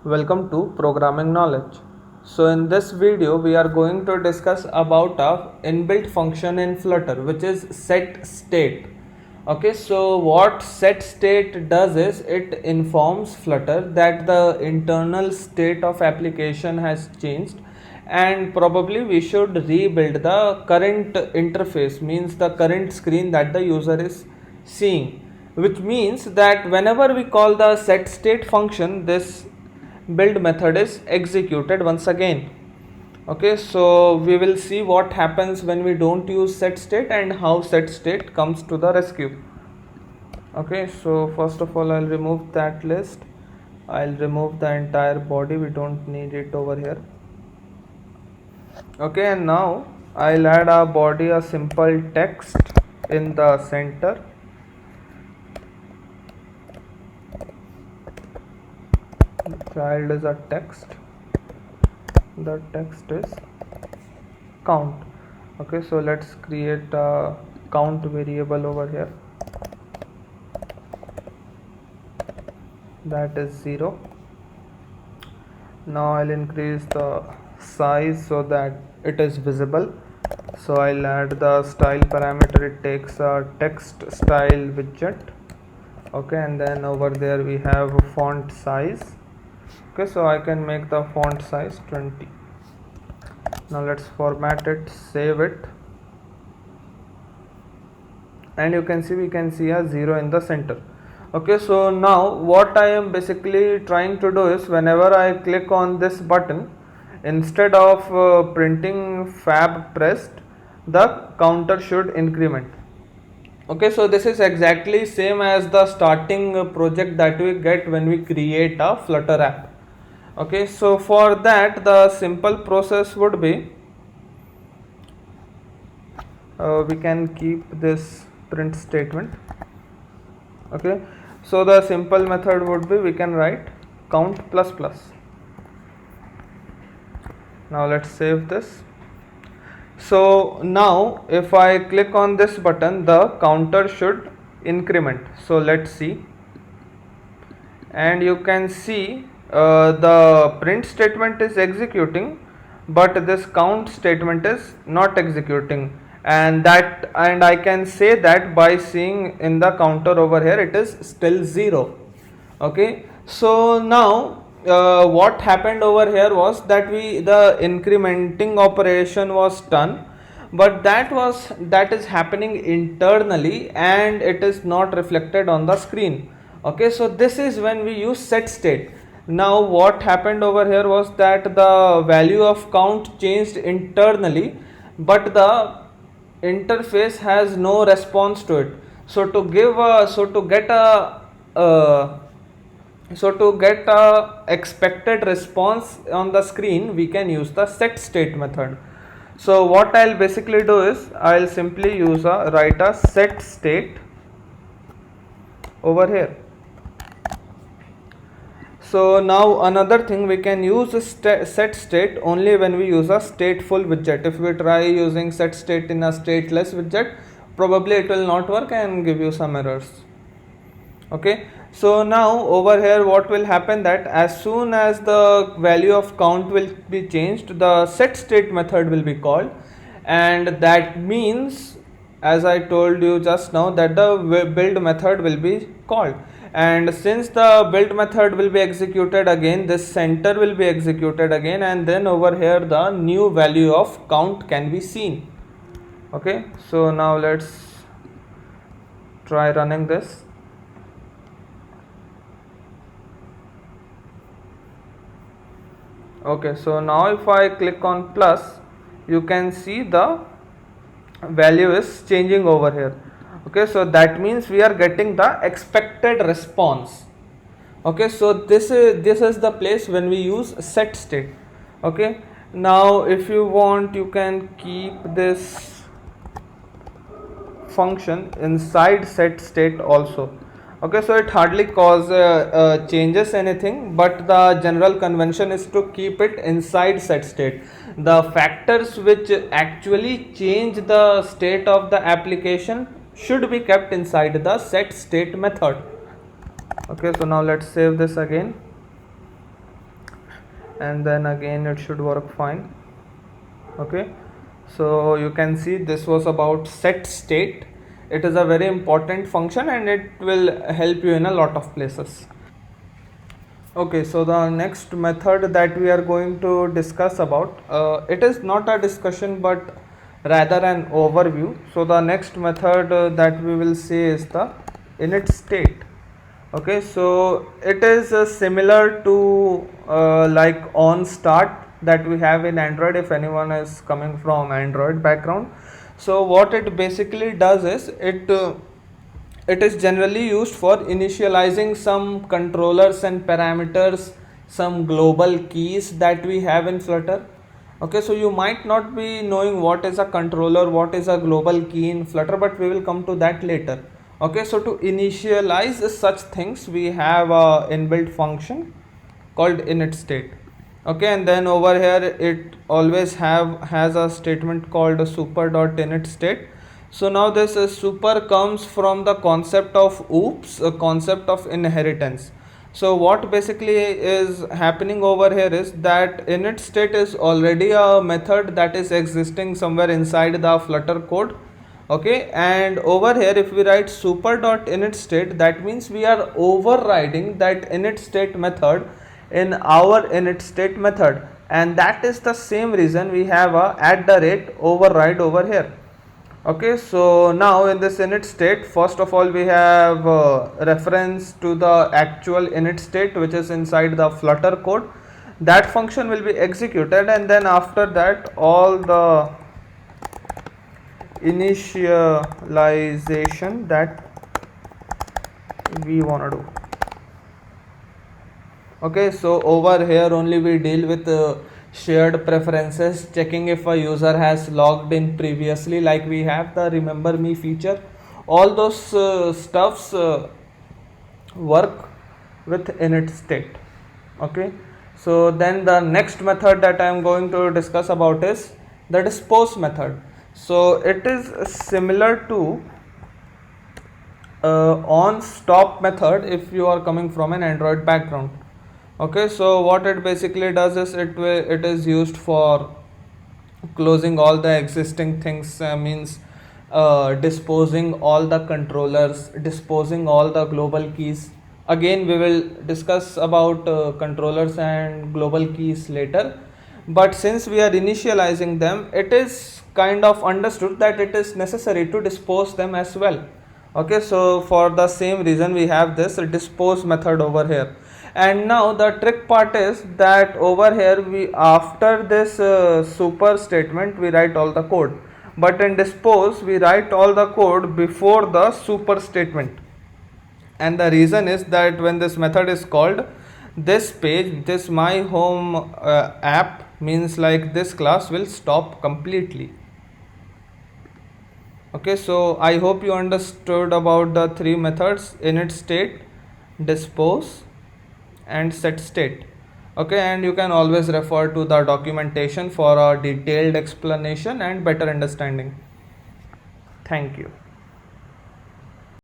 Welcome to Programming Knowledge. So in this video we are going to discuss about a inbuilt function in Flutter which is setState. Okay, so what setState does is it informs Flutter that the internal state of application has changed and probably we should rebuild the current interface, means the current screen that the user is seeing, which means that whenever we call the setState function, this build method is executed once again. Okay, so we will see what happens when we don't use setState and how setState comes to the rescue. Okay, so first of all I'll remove that list. I'll remove the entire body, we don't need it over here. Okay, and now I'll add a body, a simple text in the center. Child is a text, the text is count. Okay, so let's create a count variable over here, that is 0. Now I'll increase the size so that it is visible, so I'll add the style parameter. It takes a text style widget. Okay, and then over there we have font size. Okay, so I can make the font size 20. Now let's format it, save it, and you can see we can see a 0 in the center. Okay, so now what I am basically trying to do is whenever I click on this button, instead of printing fab pressed, the counter should increment. Okay, so this is exactly same as the starting project that we get when we create a Flutter app. Okay, so for that the simple process would be, we can keep this print statement. Okay, so the simple method would be, we can write count plus plus. Now let's save this. So now if I click on this button, the counter should increment. So let's see, and you can see the print statement is executing, but this count statement is not executing, and I can say that by seeing in the counter over here it is still 0. Okay, so now what happened over here was that the incrementing operation was done, but that is happening internally and it is not reflected on the screen. Okay, so this is when we use setState. Now what happened over here was that the value of count changed internally, but the interface has no response to it. So to get a expected response on the screen, we can use the setState method. So what I'll basically do is I'll simply write a setState over here. So now another thing, we can use setState only when we use a stateful widget. If we try using setState in a stateless widget, probably it will not work and give you some errors. Okay, so now over here what will happen, that as soon as the value of count will be changed, the setState method will be called, and that means, as I told you just now, that the build method will be called, and since the build method will be executed again, this center will be executed again, and then over here the new value of count can be seen. Okay, so now let's try running this. Okay, so now if I click on plus, you can see the value is changing over here. Okay, so that means we are getting the expected response. Okay, so this is the place when we use setState. Okay, now if you want, you can keep this function inside setState also. Okay, so it hardly changes anything, but the general convention is to keep it inside setState. The factors which actually change the state of the application should be kept inside the setState method. Okay, so now let's save this again. and then again it should work fine. Okay, so you can see this was about set state. It is a very important function and it will help you in a lot of places. Okay, so the next method that we are going to discuss about, it is not a discussion but rather an overview. So the next method that we will see is the initState. Okay, so it is similar to like onStart that we have in Android, if anyone is coming from Android background. So what it basically does is it is generally used for initializing some controllers and parameters, some global keys that we have in Flutter. Okay, so you might not be knowing what is a controller, what is a global key in Flutter, but we will come to that later. Okay, so to initialize such things, we have a inbuilt function called initState. Okay, and then over here it always has a statement called super.initState. So now this super comes from the concept of oops, a concept of inheritance. So what basically is happening over here is that initState is already a method that is existing somewhere inside the Flutter code. Okay, and over here if we write super.initState, that means we are overriding that initState method in our initState method, and that is the same reason we have a override over here. Okay, so now in this initState, first of all we have reference to the actual initState which is inside the Flutter code. That function will be executed, and then after that all the initialization that we want to do. Okay, so over here only we deal with shared preferences, checking if a user has logged in previously, like we have the remember me feature. All those stuffs work with initState. Okay, so then the next method that I am going to discuss about is the dispose method. So it is similar to onStop method if you are coming from an Android background. Okay, so what it basically does is it is used for closing all the existing things, means disposing all the controllers, disposing all the global keys. Again we will discuss about controllers and global keys later, but since we are initializing them, it is kind of understood that it is necessary to dispose them as well. Okay, so for the same reason we have this dispose method over here. And now the trick part is that over here we, after this super statement, we write all the code, but in dispose we write all the code before the super statement. And the reason is that when this method is called, this page, this my home app, means like this class will stop completely. Okay, so I hope you understood about the three methods: initState, dispose and SetState. Okay, and you can always refer to the documentation for a detailed explanation and better understanding. Thank you.